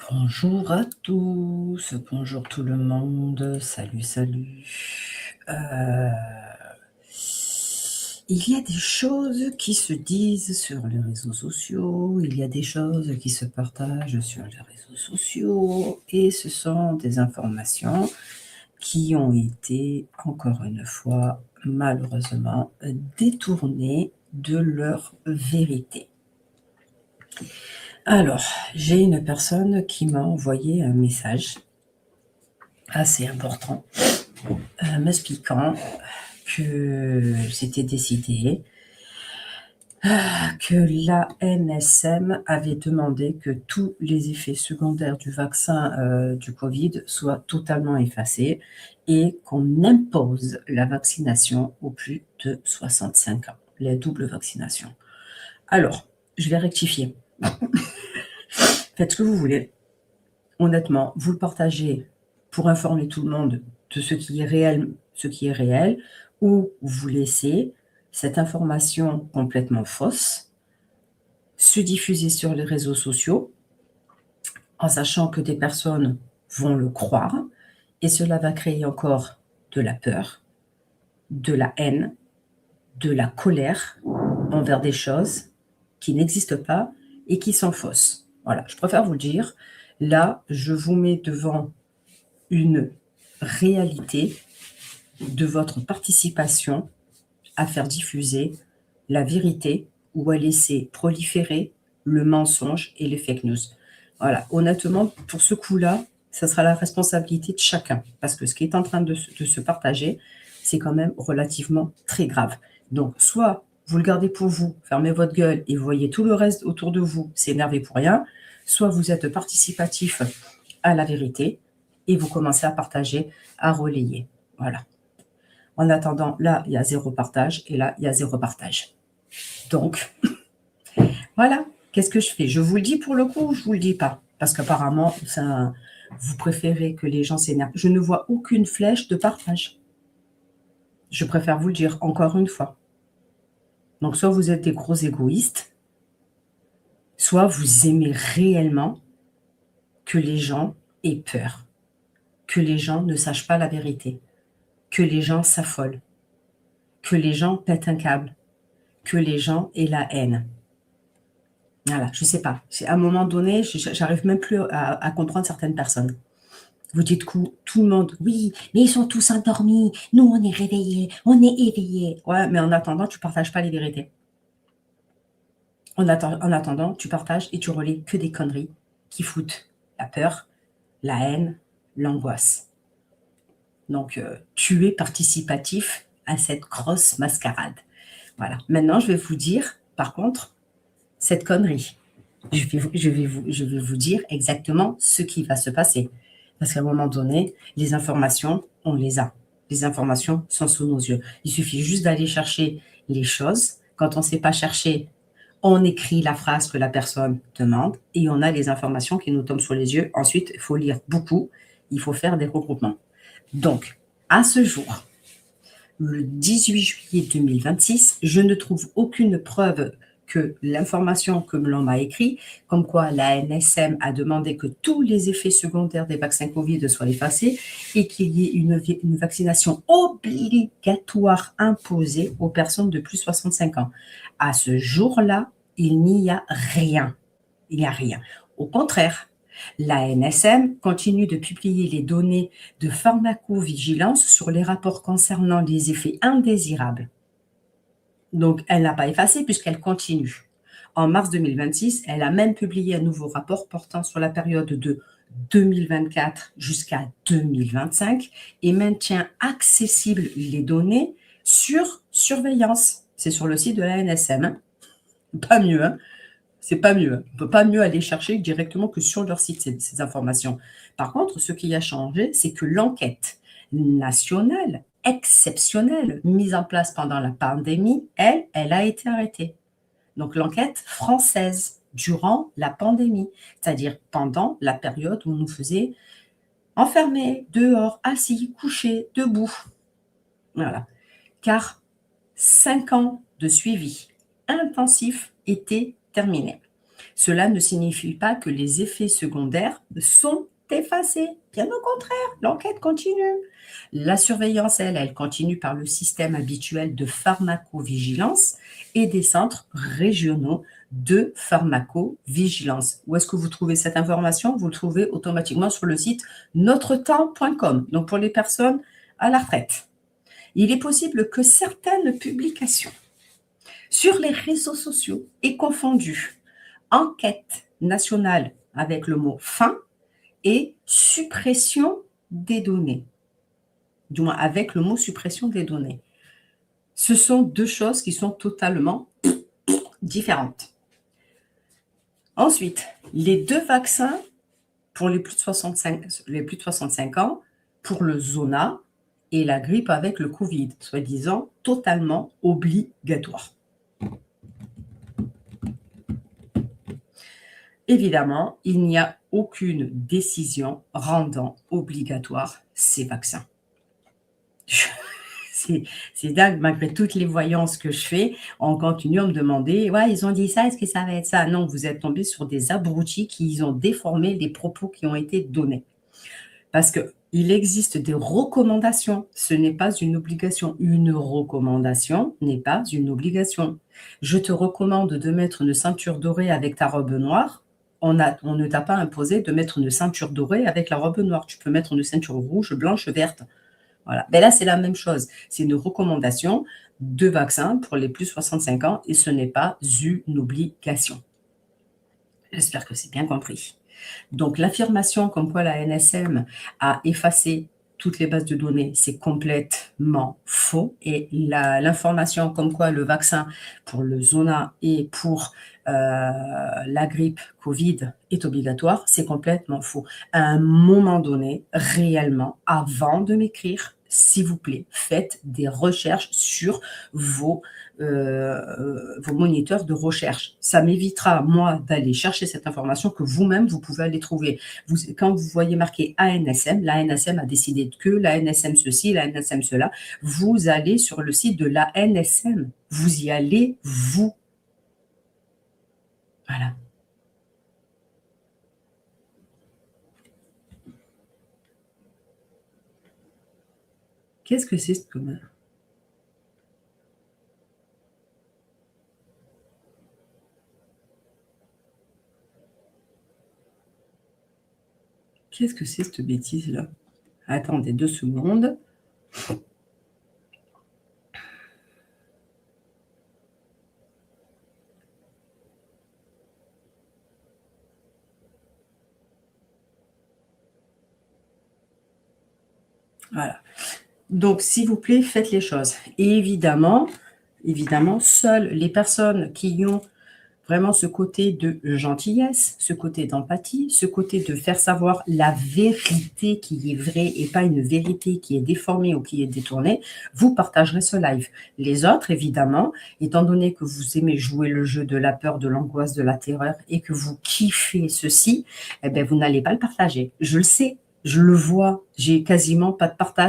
Bonjour à tous, bonjour tout le monde, salut, salut. Il y a des choses qui se disent sur les réseaux sociaux, il y a des choses qui se partagent sur les réseaux sociaux et ce sont des informations qui ont été, encore une fois, malheureusement, détournées de leur vérité. Alors, j'ai une personne qui m'a envoyé un message assez important, m'expliquant que c'était décidé, que l'ANSM avait demandé que tous les effets secondaires du vaccin du Covid soient totalement effacés et qu'on impose la vaccination aux plus de 65 ans, la double vaccination. Alors, je vais rectifier. Faites ce que vous voulez. Honnêtement, vous le partagez pour informer tout le monde de ce qui est réel, ou vous laissez cette information complètement fausse se diffuser sur les réseaux sociaux en sachant que des personnes vont le croire et cela va créer encore de la peur, de la haine, de la colère envers des choses qui n'existent pas et qui sont fausses. Voilà, je préfère vous le dire. Là, je vous mets devant une réalité de votre participation à faire diffuser la vérité ou à laisser proliférer le mensonge et les fake news. Voilà, honnêtement, pour ce coup-là, ça sera la responsabilité de chacun, parce que ce qui est en train de se partager, c'est quand même relativement très grave. Donc, soit vous le gardez pour vous, fermez votre gueule et vous voyez tout le reste autour de vous s'énerver pour rien, soit vous êtes participatif à la vérité et vous commencez à partager, à relayer. Voilà. En attendant, là, il y a zéro partage et là, il y a zéro partage. Donc, voilà. Qu'est-ce que je fais? Je vous le dis pour le coup ou je vous le dis pas? Parce qu'apparemment, vous préférez que les gens s'énervent. Je ne vois aucune flèche de partage. Je préfère vous le dire encore une fois. Donc, soit vous êtes des gros égoïstes, soit vous aimez réellement que les gens aient peur, que les gens ne sachent pas la vérité, que les gens s'affolent, que les gens pètent un câble, que les gens aient la haine. Voilà, je sais pas. À un moment donné, j'arrive même plus à comprendre certaines personnes. Vous dites tout le monde, oui, mais ils sont tous endormis. Nous, on est réveillés, on est éveillés. Ouais, mais en attendant, tu partages pas les vérités. En attendant, tu partages et tu relais que des conneries qui foutent la peur, la haine, l'angoisse. Donc, tu es participatif à cette grosse mascarade. Voilà. Maintenant, je vais vous dire, par contre, cette connerie. Je vais vous dire exactement ce qui va se passer. Parce qu'à un moment donné, les informations, on les a. Les informations sont sous nos yeux. Il suffit juste d'aller chercher les choses. Quand on ne sait pas chercher, on écrit la phrase que la personne demande et on a les informations qui nous tombent sous les yeux. Ensuite, il faut lire beaucoup. Il faut faire des regroupements. Donc, à ce jour, le 18 juillet 2026, je ne trouve aucune preuve que l'information que l'on m'a écrite, comme quoi la NSM a demandé que tous les effets secondaires des vaccins Covid soient effacés et qu'il y ait une vaccination obligatoire imposée aux personnes de plus de 65 ans. À ce jour-là, il n'y a rien. Il n'y a rien. Au contraire, la NSM continue de publier les données de pharmacovigilance sur les rapports concernant les effets indésirables. Donc, elle n'a pas effacé puisqu'elle continue. En mars 2026, elle a même publié un nouveau rapport portant sur la période de 2024 jusqu'à 2025 et maintient accessibles les données sur surveillance. C'est sur le site de la NSM. Hein. Pas mieux, hein. C'est pas mieux. On ne peut pas mieux aller chercher directement que sur leur site ces informations. Par contre, ce qui a changé, c'est que l'enquête nationale exceptionnelle mise en place pendant la pandémie, elle a été arrêtée. Donc l'enquête française durant la pandémie, c'est-à-dire pendant la période où on nous faisait enfermer, dehors, assis, couchés, debout. Voilà. Car 5 ans de suivi intensif étaient terminés. Cela ne signifie pas que les effets secondaires sont effacés. Bien au contraire, l'enquête continue. La surveillance, elle continue par le système habituel de pharmacovigilance et des centres régionaux de pharmacovigilance. Où est-ce que vous trouvez cette information? Vous le trouvez automatiquement sur le site notretemps.com, donc pour les personnes à la retraite. Il est possible que certaines publications sur les réseaux sociaux aient confondu enquête nationale avec le mot fin et suppression des données, du moins avec le mot suppression des données. Ce sont deux choses qui sont totalement différentes. Ensuite, les deux vaccins pour les plus de 65 ans, pour le Zona et la grippe avec le Covid, soi-disant totalement obligatoires. Évidemment, il n'y a aucune décision rendant obligatoire ces vaccins. C'est dingue, malgré toutes les voyances que je fais, on continue à me demander, ouais, ils ont dit ça, est-ce que ça va être ça? Non, vous êtes tombé sur des abrutis qui ont déformé les propos qui ont été donnés. Parce qu'il existe des recommandations, ce n'est pas une obligation. Une recommandation n'est pas une obligation. Je te recommande de mettre une ceinture dorée avec ta robe noire. On ne t'a pas imposé de mettre une ceinture dorée avec la robe noire. Tu peux mettre une ceinture rouge, blanche, verte. Voilà. Mais là, c'est la même chose. C'est une recommandation de vaccin pour les plus de 65 ans et ce n'est pas une obligation. J'espère que c'est bien compris. Donc, l'affirmation comme quoi la NSM a effacé toutes les bases de données, c'est complètement faux. Et l'information comme quoi le vaccin pour le Zona et pour la grippe Covid est obligatoire, c'est complètement faux. À un moment donné, réellement, avant de m'écrire, s'il vous plaît, faites des recherches sur vos moniteurs de recherche. Ça m'évitera, moi, d'aller chercher cette information que vous-même, vous pouvez aller trouver. Quand vous voyez marqué ANSM, l'ANSM a décidé que, l'ANSM ceci, l'ANSM cela, vous allez sur le site de l'ANSM. Vous y allez, vous. Voilà. Qu'est-ce que c'est ce commun? Qu'est-ce que c'est cette bêtise-là? Attendez 2 secondes. Voilà. Donc, s'il vous plaît, faites les choses. Et évidemment, seules les personnes qui ont vraiment ce côté de gentillesse, ce côté d'empathie, ce côté de faire savoir la vérité qui est vraie et pas une vérité qui est déformée ou qui est détournée, vous partagerez ce live. Les autres, évidemment, étant donné que vous aimez jouer le jeu de la peur, de l'angoisse, de la terreur et que vous kiffez ceci, eh bien, vous n'allez pas le partager. Je le sais, je le vois, j'ai quasiment pas de partage.